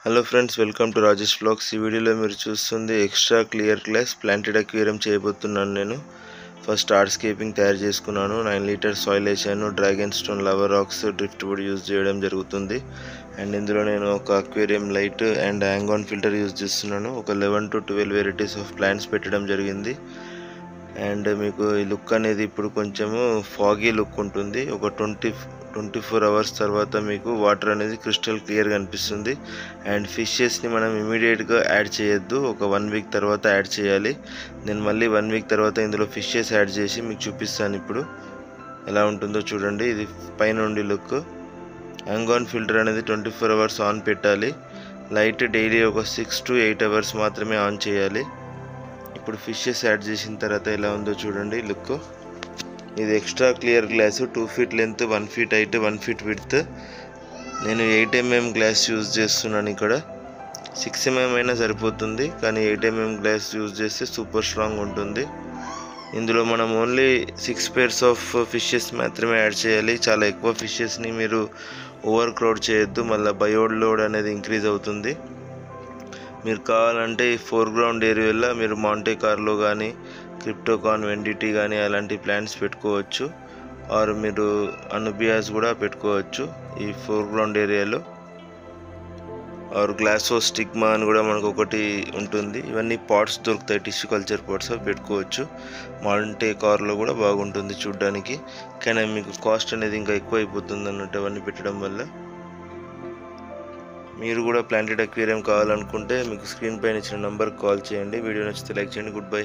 Hello friends, welcome to Rajesh vlogs. ఈ వీడియోలో మీరు చూస్తుంది extra clear glass planted aquarium చేయబోతున్నాను. నేను ఫస్ట్ హార్డ్స్కేపింగ్ తయారు చేసుకున్నాను. 9 లీటర్ సాయిల్ వేసాను. Dragon stone, lava rocks, driftwood use చేయడం జరుగుతుంది. అండ్ ఇందులో నేను ఒక aquarium light and hang on filter use చేస్తున్నాను. ఒక 11 to 12 వెరైటీస్ ఆఫ్ ప్లాంట్స్ పెట్టడం జరిగింది. అండ్ మీకు ఈ లుక్ అనేది ఇప్పుడు కొంచెము ఫాగీ లుక్ ఉంటుంది. ఒక 24 అవర్స్ తర్వాత మీకు వాటర్ అనేది క్రిస్టల్ క్లియర్గా అనిపిస్తుంది. అండ్ ఫిషెస్ని మనం ఇమీడియట్గా యాడ్ చేయొద్దు, ఒక 1 వీక్ తర్వాత యాడ్ చేయాలి. నేను మళ్ళీ 1 వీక్ తర్వాత ఇందులో ఫిషెస్ యాడ్ చేసి మీకు చూపిస్తాను. ఇప్పుడు ఎలా ఉంటుందో చూడండి. ఇది పైనుండి లుక్. హ్యాంగ్ ఆన్ ఫిల్టర్ అనేది 24 అవర్స్ ఆన్ పెట్టాలి. లైట్ డైలీ ఒక 6 to 8 అవర్స్ మాత్రమే ఆన్ చేయాలి. ఇప్పుడు ఫిషెస్ యాడ్ చేసిన తర్వాత ఎలా ఉందో చూడండి లుక్. ఇది extra clear glass, 2 feet length, 1 feet height, 1 feet width. నేను 8 mm గ్లాస్ యూజ్ చేస్తున్నాను. ఇక్కడ 6 mm అయినా సరిపోతుంది, కానీ 8 mm గ్లాస్ యూజ్ చేస్తే సూపర్ స్ట్రాంగ్ ఉంటుంది. ఇందులో మనం ఓన్లీ 6 pairs ఆఫ్ ఫిషెస్ మాత్రమే యాడ్ చేయాలి. చాలా ఎక్కువ ఫిషెస్ని మీరు ఓవర్ క్రౌడ్ చేయొద్దు, మళ్ళీ బయోడ్ లోడ్ అనేది ఇంక్రీజ్ అవుతుంది. మీరు కావాలంటే ఈ ఫోర్గ్రౌండ్ ఏరియాలో మీరు మాంటే కార్లో కానీ, క్రిప్టోకాన్, వెండిటీ కానీ అలాంటి ప్లాంట్స్ పెట్టుకోవచ్చు. ఆర్ మీరు అనుబియాస్ కూడా పెట్టుకోవచ్చు ఈ ఫోర్గ్రౌండ్ ఏరియాలో. ఆర్ గ్లాసో స్టిగ్మా అని కూడా మనకు ఒకటి ఉంటుంది. ఇవన్నీ పాట్స్ దొరుకుతాయి, టిష్యూ కల్చర్ పాట్స్, అవి పెట్టుకోవచ్చు. మాంటే కార్లో కూడా బాగుంటుంది చూడడానికి, కానీ మీకు కాస్ట్ అనేది ఇంకా ఎక్కువ అయిపోతుంది అన్నట్టు అవన్నీ పెట్టడం వల్ల. మీరు కూడా ప్లాంటెడ్ అక్వేరియం కావాలనుకుంటే మీకు స్క్రీన్ పైన ఇచ్చిన నంబర్కి కాల్ చేయండి. వీడియో నచ్చితే లైక్ చేయండి. Good bye.